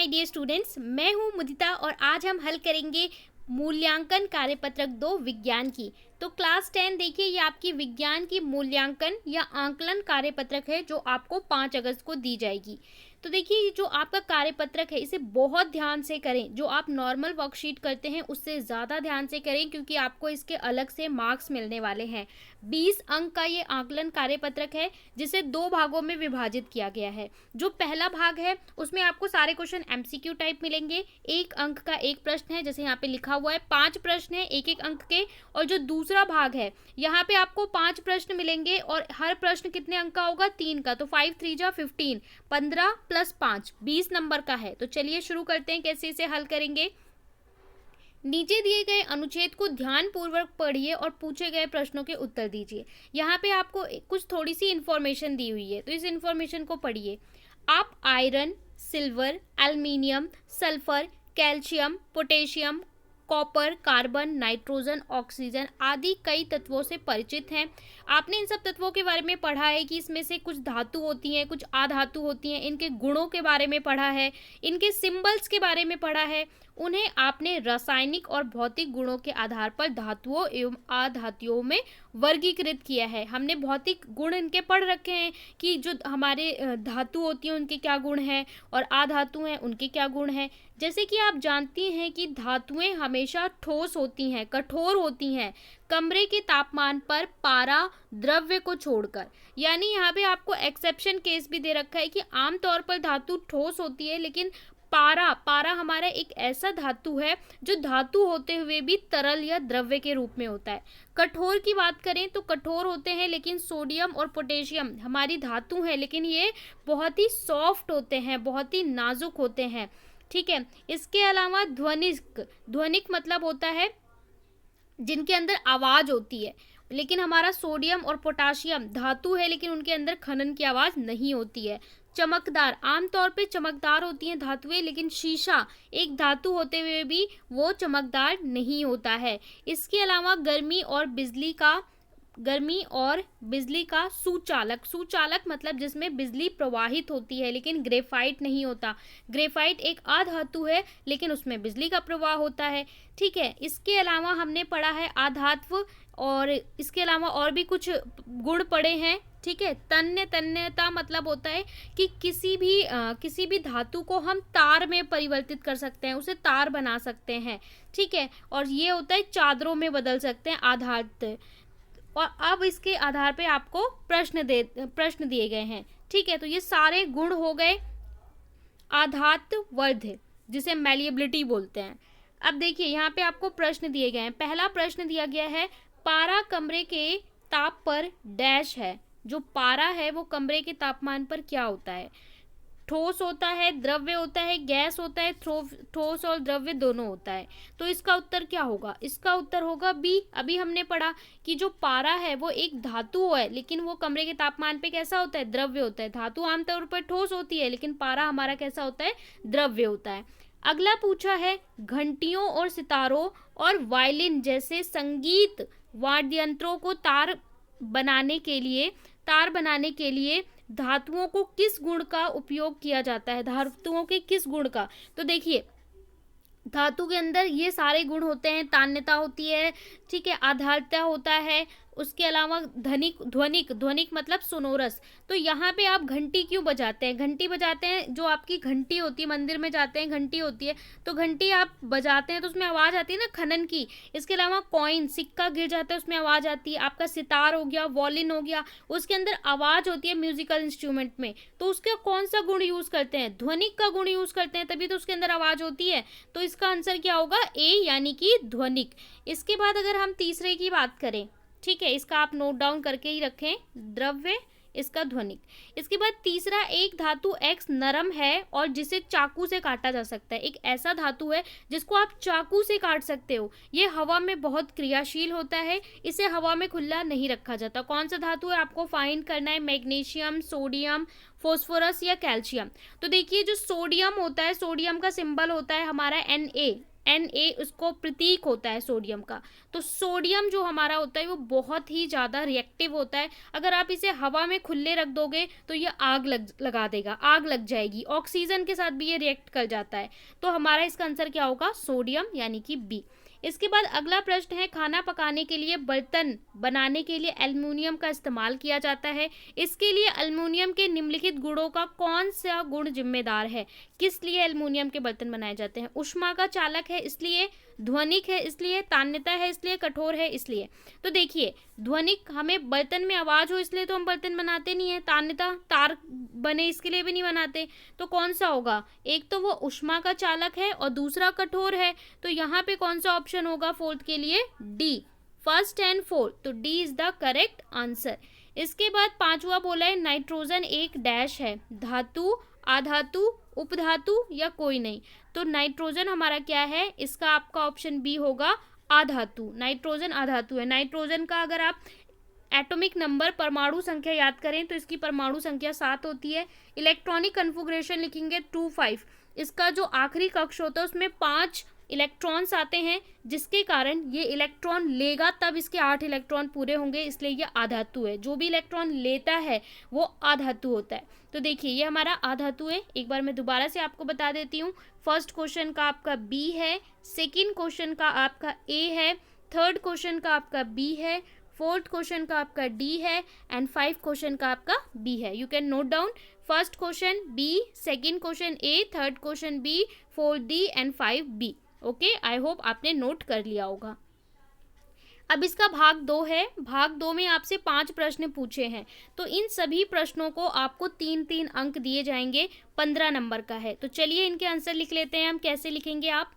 My dear students, मैं हूं मुदिता और आज हम हल करेंगे मूल्यांकन कार्यपत्रक 2 विज्ञान की। तो क्लास 10 देखिए, ये आपकी विज्ञान की मूल्यांकन या आंकलन कार्यपत्रक है जो आपको 5 अगस्त को दी जाएगी। तो देखिए, ये जो आपका कार्यपत्रक है इसे बहुत ध्यान से करें। जो आप नॉर्मल वर्कशीट करते हैं उससे ज़्यादा ध्यान से करें क्योंकि आपको इसके अलग से मार्क्स मिलने वाले हैं। 20 अंक का ये आंकलन कार्यपत्रक है जिसे 2 भागों में विभाजित किया गया है। जो पहला भाग है उसमें आपको सारे क्वेश्चन एमसीक्यू टाइप मिलेंगे। 1 अंक का एक प्रश्न है, जैसे यहाँ पे लिखा हुआ है 5 प्रश्न है 1-1 अंक के। और जो दूसरा भाग है यहाँ पे आपको 5 प्रश्न मिलेंगे और हर प्रश्न कितने अंक का होगा? 3 का। तो 5 3 जा 15, 15 + 5 20 नंबर का है। तो चलिए शुरू करते हैं कैसे इसे हल करेंगे। नीचे दिए गए अनुच्छेद को ध्यान पूर्वक पढ़िए और पूछे गए प्रश्नों के उत्तर दीजिए। यहाँ पे आपको कुछ थोड़ी सी इंफॉर्मेशन दी हुई है, तो इस इंफॉर्मेशन को पढ़िए। आप iron, silver, aluminium, sulphur, calcium, potassium, copper, carbon, nitrogen, oxygen आदि कई तत्वों से परिचित हैं। आपने इन सब तत्वों के बारे में पढ़ा है कि इसमें से कुछ धातु होती हैं, कुछ अधातु होती हैं। इनके गुणों के बारे में पढ़ा है, इनके सिंबल्स के बारे में पढ़ा है। उन्हें आपने रासायनिक और भौतिक गुणों के आधार पर धातुओं एवं अधातुओं में वर्गीकृत किया है। हमने भौतिक गुण इनके पढ़ रखे हैं कि जो हमारे धातु होती हैं उनके क्या गुण हैं और अधातु हैं उनके क्या गुण हैं। जैसे कि आप जानती हैं कि धातुएं हमेशा ठोस होती हैं, कठोर होती हैं, कमरे के तापमान पर पारा द्रव्य को छोड़कर। यानी यहाँ पे आपको एक्सेप्शन केस भी दे रखा है कि आमतौर पर धातु ठोस होती है, लेकिन पारा हमारा एक ऐसा धातु है जो धातु होते हुए भी तरल या द्रव्य के रूप में होता है। कठोर की बात करें तो कठोर होते हैं, लेकिन सोडियम और पोटेशियम हमारी धातु है लेकिन ये बहुत ही सॉफ्ट होते हैं, बहुत ही नाजुक होते हैं। ठीक है। इसके अलावा ध्वनिक मतलब होता है जिनके अंदर आवाज होती है, लेकिन हमारा सोडियम और पोटाशियम धातु है लेकिन उनके अंदर खनन की आवाज नहीं होती है। चमकदार, आमतौर पे चमकदार होती हैं धातुएं, लेकिन शीशा एक धातु होते हुए भी वो चमकदार नहीं होता है। इसके अलावा गर्मी और बिजली का सुचालक मतलब जिसमें बिजली प्रवाहित होती है, लेकिन ग्रेफाइट नहीं होता। ग्रेफाइट एक अधातु है लेकिन उसमें बिजली का प्रवाह होता है। ठीक है। इसके अलावा हमने पढ़ा है आधात्व, और इसके अलावा और भी कुछ गुण पढ़े हैं। ठीक है। तन्यता मतलब होता है कि किसी भी धातु को हम तार में परिवर्तित कर सकते हैं, उसे तार बना सकते हैं। ठीक है। और ये होता है चादरों में बदल सकते हैं आधात्व। और अब इसके आधार पे आपको प्रश्न दिए गए हैं। ठीक है। तो ये सारे गुण हो गए आधात्वर्ध, जिसे मैलिएबिलिटी बोलते हैं। अब देखिए यहाँ पे आपको प्रश्न दिए गए हैं। पहला प्रश्न दिया गया है, पारा कमरे के ताप पर डैश है। जो पारा है वो कमरे के तापमान पर क्या होता है? ठोस होता है, द्रव्य होता है, गैस होता है, ठोस और द्रव्य दोनों होता है। तो इसका उत्तर क्या होगा? इसका उत्तर होगा बी। अभी हमने पढ़ा कि जो पारा है वो एक धातु है लेकिन वो कमरे के तापमान पे कैसा होता है? द्रव्य होता है। धातु आमतौर पर ठोस होती है लेकिन पारा हमारा कैसा होता है? द्रव्य होता है। अगला पूछा है, घंटियों और सितारों और वायलिन जैसे संगीत वाद्य यंत्रों को तार बनाने के लिए धातुओं को किस गुण का उपयोग किया जाता है? धातुओं के किस गुण का? तो देखिए, धातु के अंदर ये सारे गुण होते हैं। तान्यता होती है, ठीक है, आधारता होता है, उसके अलावा ध्वनिक मतलब सोनोरस। तो यहाँ पे आप घंटी क्यों बजाते हैं? घंटी बजाते हैं, जो आपकी घंटी होती है, मंदिर में जाते हैं घंटी होती है, तो घंटी आप बजाते हैं तो उसमें आवाज़ आती है ना, खनन की। इसके अलावा कॉइन, सिक्का गिर जाता है उसमें आवाज़ आती है। आपका सितार हो गया, वॉलिन हो गया, उसके अंदर आवाज़ होती है म्यूजिकल इंस्ट्रूमेंट में। तो उसका कौन सा गुण यूज़ करते हैं? ध्वनिक का गुण यूज़ करते हैं, तभी तो उसके अंदर आवाज़ होती है। तो इसका आंसर क्या होगा? ए, यानी कि ध्वनिक। इसके बाद अगर हम तीसरे की बात करें, ठीक है, इसका आप नोट डाउन करके ही रखें, द्रव्य, इसका ध्वनिक। इसके बाद तीसरा, एक धातु X नरम है और जिसे चाकू से काटा जा सकता है। एक ऐसा धातु है जिसको आप चाकू से काट सकते हो। ये हवा में बहुत क्रियाशील होता है, इसे हवा में खुला नहीं रखा जाता। कौन सा धातु है आपको फाइंड करना है? मैग्नीशियम, सोडियम, फॉस्फोरस या कैल्शियम। तो देखिए, जो सोडियम होता है, सोडियम का सिंबल होता है हमारा Na। Na उसको प्रतीक होता है सोडियम का। तो सोडियम जो हमारा होता है वो बहुत ही ज़्यादा रिएक्टिव होता है। अगर आप इसे हवा में खुले रख दोगे तो ये आग लगा देगा, आग लग जाएगी। ऑक्सीजन के साथ भी ये रिएक्ट कर जाता है। तो हमारा इसका आंसर क्या होगा? सोडियम, यानी कि बी। इसके बाद अगला प्रश्न है, खाना पकाने के लिए बर्तन बनाने के लिए एल्युमिनियम का इस्तेमाल किया जाता है। इसके लिए एल्युमिनियम के निम्नलिखित गुणों का कौन सा गुण जिम्मेदार है? किस लिए एल्युमिनियम के बर्तन बनाए जाते हैं? ऊष्मा का चालक है इसलिए, ध्वनिक है इसलिए, तान्यता है इसलिए, कठोर है इसलिए। तो देखिए, ध्वनिक, हमें बर्तन में आवाज हो इसलिए तो हम बर्तन बनाते नहीं है। तान्यता, तार बने इसके लिए भी नहीं बनाते। तो कौन सा होगा? एक तो वो ऊष्मा का चालक है और दूसरा कठोर है। तो यहाँ पे कौन सा ऑप्शन होगा फोर्थ के लिए? D, first and fourth. तो D is the correct answer. इसके बाद पांचवा बोला है, नाइट्रोजन एक डैश है, धातु, अधातु, उपधातु या कोई नहीं। तो नाइट्रोजन हमारा क्या है? इसका आपका ऑप्शन बी होगा, अधातु। नाइट्रोजन अधातु है। नाइट्रोजन का अगर आप एटॉमिक नंबर, परमाणु संख्या याद करें तो इसकी परमाणु संख्या 7 होती है। इलेक्ट्रॉनिक कन्फिग्रेशन लिखेंगे 2 5। इसका जो आखिरी कक्ष होता है उसमें 5 इलेक्ट्रॉन्स आते हैं, जिसके कारण ये इलेक्ट्रॉन लेगा तब इसके 8 इलेक्ट्रॉन पूरे होंगे, इसलिए ये अधातु है। जो भी इलेक्ट्रॉन लेता है वो अधातु होता है। तो देखिए, ये हमारा अधातु है। एक बार मैं दोबारा से आपको बता देती हूँ। फर्स्ट क्वेश्चन का आपका बी है, सेकेंड क्वेश्चन का आपका ए है, थर्ड क्वेश्चन का आपका बी है, फोर्थ क्वेश्चन का आपका डी है एंड 5 क्वेश्चन का आपका बी है। You can note down, first question B, second question A, third question B, fourth D and 5 B. Okay, I hope आपने नोट कर लिया होगा। अब इसका भाग 2 है। भाग 2 में आपसे 5 प्रश्न पूछे हैं। तो इन सभी प्रश्नों को आपको 3-3 अंक दिए जाएंगे, 15 नंबर का है। तो चलिए इनके आंसर लिख लेते हैं हम। कैसे लिखेंगे आप?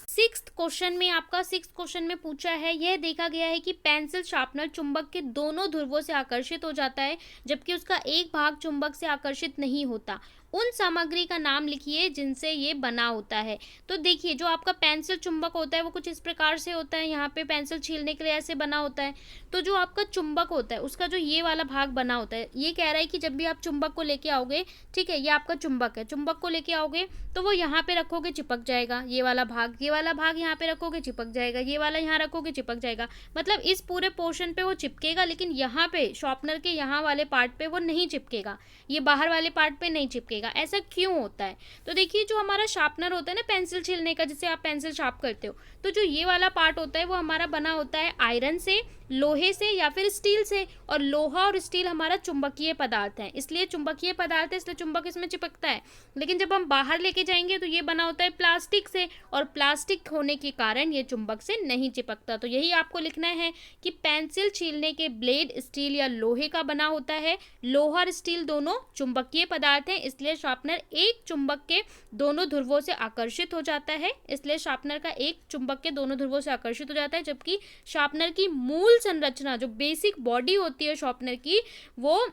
सिक्स्थ क्वेश्चन में पूछा है, यह देखा गया है कि पेंसिल शार्पनर चुंबक के दोनों ध्रुवों से आकर्षित हो जाता है जबकि उसका एक भाग चुंबक से आकर्षित नहीं होता। उन सामग्री का नाम लिखिए जिनसे ये बना होता है। तो देखिए, जो आपका पेंसिल चुंबक होता है वो कुछ इस प्रकार से होता है। यहाँ पे पेंसिल छीलने के लिए ऐसे बना होता है। तो जो आपका चुंबक होता है उसका जो ये वाला भाग बना होता है, ये कह रहा है कि जब भी आप चुंबक को लेके आओगे, ठीक है, ये आपका चुंबक है, चुंबक को लेके आओगे तो वो यहाँ पे रखोगे, चिपक जाएगा। ये वाला भाग यहाँ पे रखोगे, चिपक जाएगा। ये वाला यहाँ रखोगे, चिपक जाएगा। मतलब इस पूरे पोर्शन पे वो चिपकेगा, लेकिन यहाँ पे शार्पनर के यहाँ वाले पार्ट पे वो नहीं चिपकेगा, ये बाहर वाले पार्ट पे नहीं चिपकेगा। ऐसा क्यों होता है? तो देखिए, जो हमारा शार्पनर होता है ना पेंसिल छीलने का, जिससे आप पेंसिल शार्प करते हो, तो जो ये वाला पार्ट होता है वो हमारा बना होता है आयरन से, लोहे से या फिर स्टील से। और लोहा और स्टील हमारा चुंबकीय पदार्थ है, इसलिए चुंबकीय पदार्थ है, इसलिए चुंबक इसमें चिपकता है। लेकिन जब हम बाहर लेके जाएंगे तो ये बना होता है प्लास्टिक से, और प्लास्टिक होने के कारण ये चुंबक से नहीं चिपकता। तो यही आपको लिखना है कि पेंसिल छीलने के ब्लेड स्टील या लोहे का बना होता है। लोहा और स्टील दोनों चुंबकीय पदार्थ हैं, इसलिए शार्पनर एक चुंबक के दोनों ध्रुवों से आकर्षित हो जाता है। इसलिए शार्पनर का एक चुंबक के दोनों ध्रुवों से आकर्षित हो जाता है, जबकि शार्पनर की मूल संरचना, जो बेसिक बॉडी होती है शार्पनर की, वो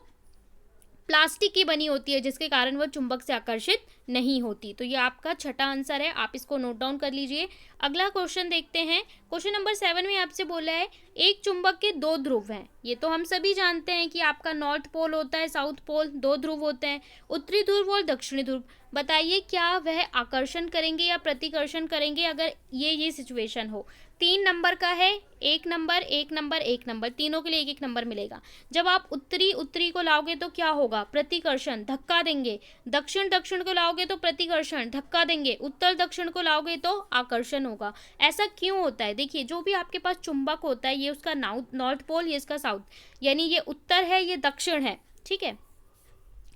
प्लास्टिक की बनी होती है, जिसके कारण वह चुंबक से आकर्षित नहीं होती। तो ये आपका छठा आंसर है, आप इसको नोट डाउन कर लीजिए। अगला क्वेश्चन देखते हैं। क्वेश्चन नंबर 7 में आपसे बोला है, एक चुंबक के 2 ध्रुव हैं। ये तो हम सभी जानते हैं कि आपका नॉर्थ पोल होता है, साउथ पोल, 2 ध्रुव होते हैं, उत्तरी ध्रुव और दक्षिणी ध्रुव। बताइए क्या वह आकर्षण करेंगे या प्रतिकर्षण करेंगे अगर ये सिचुएशन हो? 3 नंबर का है, 1 नंबर, 1 नंबर, 1 नंबर, तीनों के लिए 1-1 नंबर मिलेगा। जब आप उत्तरी को लाओगे तो क्या होगा? प्रतिकर्षण, धक्का देंगे। दक्षिण को लाओगे तो प्रतिकर्षण, धक्का देंगे। उत्तर दक्षिण को लाओगे तो आकर्षण होगा। ऐसा क्यों होता है? देखिए, जो भी आपके पास चुंबक होता है, ये उसका नॉर्थ पोल, ये इसका साउथ, यानी ये उत्तर है, ये दक्षिण है, ठीक है,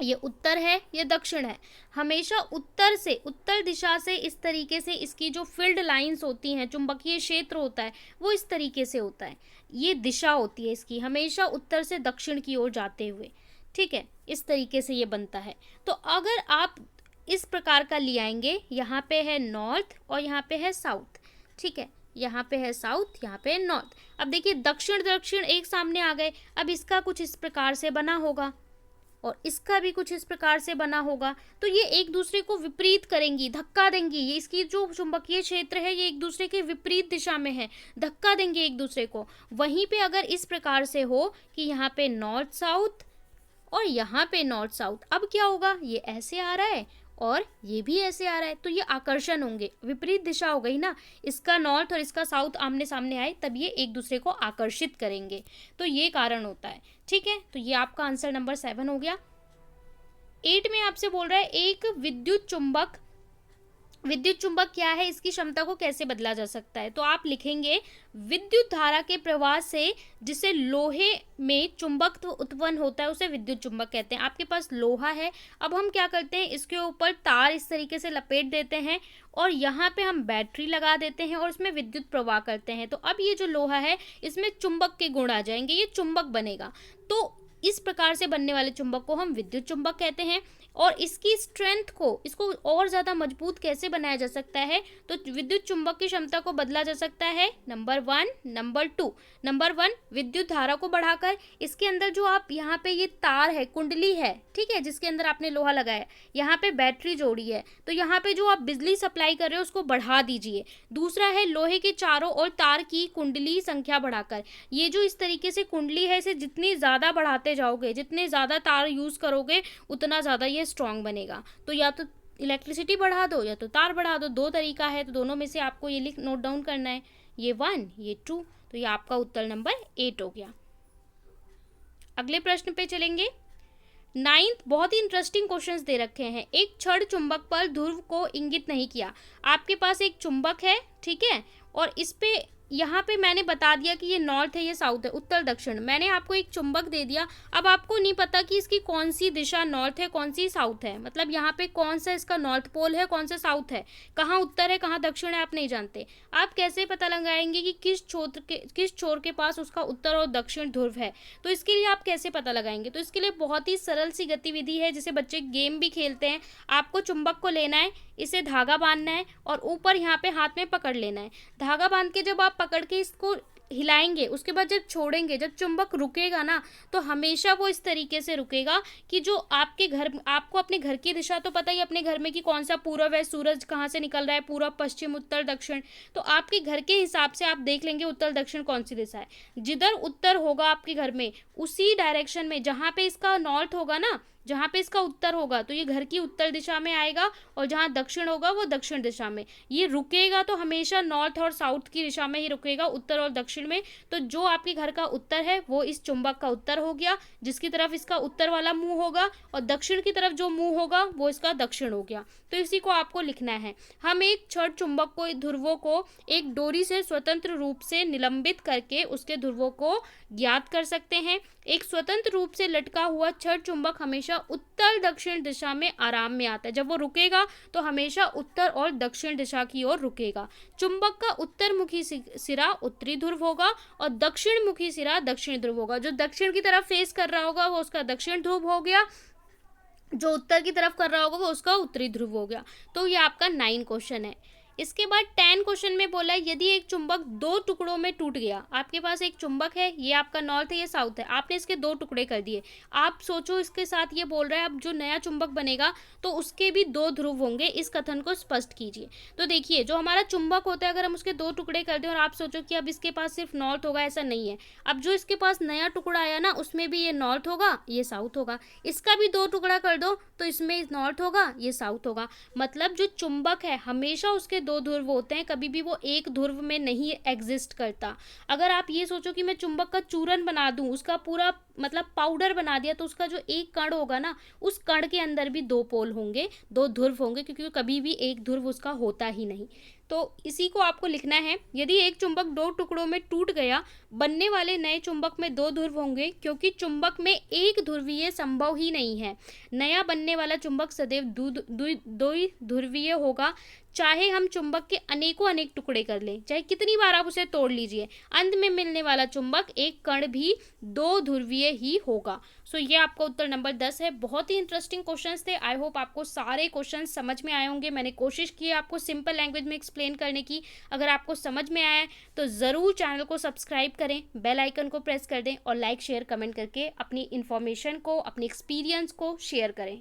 ये उत्तर है, ये दक्षिण है। हमेशा उत्तर दिशा से इस तरीके से इसकी जो फील्ड लाइंस होती हैं, चुंबकीय क्षेत्र होता है, वो इस तरीके से होता है। ये दिशा होती है इसकी, हमेशा उत्तर से दक्षिण की ओर जाते हुए, ठीक है, इस तरीके से ये बनता है। तो अगर आप इस प्रकार का ले आएंगे, यहाँ पे है नॉर्थ और यहाँ पे है साउथ, ठीक है, यहाँ पे है साउथ, यहाँ पे है नॉर्थ। अब देखिए, दक्षिण एक सामने आ गए। अब इसका कुछ इस प्रकार से बना होगा और इसका भी कुछ इस प्रकार से बना होगा। तो ये एक दूसरे को विपरीत करेंगी, धक्का देंगी। ये इसकी जो चुंबकीय क्षेत्र है ये एक दूसरे के विपरीत दिशा में है, धक्का देंगे एक दूसरे को। वहीं पे अगर इस प्रकार से हो कि यहाँ पे नॉर्थ साउथ और यहाँ पे नॉर्थ साउथ, अब क्या होगा? ये ऐसे आ रहा है और ये भी ऐसे आ रहा है, तो ये आकर्षण होंगे, विपरीत दिशा हो गई ना, इसका नॉर्थ और इसका साउथ आमने सामने आए तब ये एक दूसरे को आकर्षित करेंगे, तो ये कारण होता है। ठीक है, तो ये आपका आंसर नंबर 7 हो गया। 8 में आपसे बोल रहा है एक विद्युत चुंबक क्या है, इसकी क्षमता को कैसे बदला जा सकता है। तो आप लिखेंगे विद्युत धारा के प्रवाह से जिसे लोहे में चुंबकत्व उत्पन्न होता है उसे विद्युत चुंबक कहते हैं। आपके पास लोहा है, अब हम क्या करते हैं, इसके ऊपर तार इस तरीके से लपेट देते हैं और यहाँ पे हम बैटरी लगा देते हैं और इसमें विद्युत प्रवाह करते हैं। तो अब ये जो लोहा है इसमें चुंबक के गुण आ जाएंगे, ये चुंबक बनेगा। तो इस प्रकार से बनने वाले चुंबक को हम विद्युत चुंबक कहते हैं। और इसकी स्ट्रेंथ को, इसको और ज़्यादा मजबूत कैसे बनाया जा सकता है, तो विद्युत चुंबक की क्षमता को बदला जा सकता है नंबर 1, नंबर 2। नंबर 1 विद्युत धारा को बढ़ाकर, इसके अंदर जो आप यहाँ पे ये तार है, कुंडली है, ठीक है, जिसके अंदर आपने लोहा लगाया, यहाँ पे बैटरी जोड़ी है, तो यहाँ पे जो आप बिजली सप्लाई कर रहे हो उसको बढ़ा दीजिए। दूसरा है लोहे के चारों ओर तार की कुंडली संख्या बढ़ाकर, ये जो इस तरीके से कुंडली है इसे जितनी ज़्यादा बढ़ाते जाओगे, जितने ज़्यादा तार यूज़ करोगे उतना ज़्यादा ये स्ट्रॉन्ग बनेगा। तो या तो इलेक्ट्रिसिटी बढ़ा दो या तो तार बढ़ा दो, दो तरीका है, तो दोनों में से आपको ये नोट डाउन करना है, ये 1 ये 2। तो ये आपका उत्तर नंबर 8 हो गया। अगले प्रश्न पे चलेंगे। 9th बहुत ही इंटरेस्टिंग क्वेश्चंस दे रखे हैं। एक क्षण चुंबक पर ध्रुव को इंगित नहीं किया। आपके पास एक चुंबक है, ठीक है, और इस पे यहाँ पे मैंने बता दिया कि ये नॉर्थ है, ये साउथ है, उत्तर दक्षिण। मैंने आपको एक चुंबक दे दिया, अब आपको नहीं पता कि इसकी कौन सी दिशा नॉर्थ है कौन सी साउथ है, मतलब यहाँ पे कौन सा इसका नॉर्थ पोल है कौन सा साउथ है, कहाँ उत्तर है कहाँ दक्षिण है, आप नहीं जानते। आप कैसे पता लगाएंगे कि किस छोर के पास उसका उत्तर और दक्षिण ध्रुव है। तो इसके लिए आप कैसे पता लगाएंगे, तो इसके लिए बहुत ही सरल सी गतिविधि है जिसे बच्चे गेम भी खेलते हैं। आपको चुंबक को लेना है, इसे धागा बांधना है और ऊपर यहाँ पे हाथ में पकड़ लेना है। धागा बांध के जब आप पकड़ के इसको हिलाएंगे, उसके बाद जब छोड़ेंगे, जब चुंबक रुकेगा ना, तो हमेशा वो इस तरीके से रुकेगा कि जो आपके घर, आपको अपने घर की दिशा तो पता ही अपने घर में कि कौन सा पूरब है, सूरज कहाँ से निकल रहा है, पूरब पश्चिम उत्तर दक्षिण, तो आपके घर के हिसाब से आप देख लेंगे उत्तर दक्षिण कौन सी दिशा है। जिधर उत्तर होगा आपके घर में उसी डायरेक्शन में जहाँ पे इसका नॉर्थ होगा ना, जहाँ पे इसका उत्तर होगा तो ये घर की उत्तर दिशा में आएगा और जहाँ दक्षिण होगा वो दक्षिण दिशा में। ये रुकेगा तो हमेशा नॉर्थ और साउथ की दिशा में ही रुकेगा, उत्तर और दक्षिण में। तो जो आपके घर का उत्तर है वो इस चुंबक का उत्तर हो गया, जिसकी तरफ इसका उत्तर वाला मुंह होगा, और दक्षिण की तरफ जो मुंह होगा वो इसका दक्षिण हो गया। तो इसी को आपको लिखना है। हम एक क्षण चुंबक को, ध्रुवों को एक डोरी से स्वतंत्र रूप से निलंबित करके उसके ध्रुवों को ज्ञात कर सकते हैं। एक स्वतंत्र रूप से लटका हुआ क्षण चुंबक हमेशा उत्तर दक्षिण दिशा में आराम में आता है। जब वो रुकेगा तो हमेशा उत्तर और दक्षिण दिशा की ओर रुकेगा। चुंबक का उत्तर मुखी सिरा उत्तरी ध्रुव होगा और दक्षिण मुखी सिरा दक्षिण ध्रुव होगा। जो दक्षिण की तरफ फेस कर रहा होगा वो उसका दक्षिण ध्रुव हो गया, जो उत्तर की तरफ कर रहा होगा वो उसका उत्तरी ध्रुव हो गया। तो ये आपका 9 क्वेश्चन है। इसके बाद 10 क्वेश्चन में बोला है यदि एक चुंबक 2 टुकड़ों में टूट गया। आपके पास एक चुंबक है, ये आपका नॉर्थ है ये साउथ है, आपने इसके 2 टुकड़े कर दिए। आप सोचो इसके साथ ये बोल रहा है अब जो नया चुंबक बनेगा तो उसके भी 2 ध्रुव होंगे, इस कथन को स्पष्ट कीजिए। तो देखिए जो हमारा चुंबक होता है अगर हम उसके 2 टुकड़े कर दें और आप सोचो कि अब इसके पास सिर्फ नॉर्थ होगा, ऐसा नहीं है। अब जो इसके पास नया टुकड़ा आया ना उसमें भी ये नॉर्थ होगा ये साउथ होगा, इसका भी 2 टुकड़ा कर दो तो इसमें नॉर्थ होगा ये साउथ होगा। मतलब जो चुंबक है हमेशा उसके 2 ध्रुव होते हैं, कभी भी वो एक ध्रुव में नहीं एग्जिस्ट करता। अगर आप ये सोचो कि मैं चुंबक का चूरन बना दूं, उसका पूरा मतलब पाउडर बना दिया, तो उसका जो एक कण होगा ना उस कण के अंदर भी 2 पोल होंगे, 2 ध्रुव होंगे, क्योंकि कभी भी एक ध्रुव उसका होता ही नहीं। तो इसी को आपको लिखना है। यदि एक चुंबक 2 टुकड़ों में टूट गया, बनने वाले नए चुंबक में 2 ध्रुव होंगे, क्योंकि चुंबक में एक ध्रुवीय संभव ही नहीं है। नया बनने वाला चुंबक सदैव दो ध्रुवीय होगा, चाहे हम चुंबक के अनेक टुकड़े कर लें, चाहे कितनी बार आप उसे तोड़ लीजिए, अंत में मिलने वाला चुंबक एक कण भी 2 ध्रुवीय ही होगा। सो ये आपका उत्तर नंबर 10 है। बहुत ही इंटरेस्टिंग क्वेश्चंस थे। आई होप आपको सारे क्वेश्चंस समझ में आए होंगे। मैंने कोशिश की है आपको सिंपल लैंग्वेज में एक्सप्लेन करने की। अगर आपको समझ में आया है तो ज़रूर चैनल को सब्सक्राइब करें, बेल आइकन को प्रेस कर दें और लाइक शेयर कमेंट करके अपनी इन्फॉर्मेशन को, अपनी एक्सपीरियंस को शेयर करें।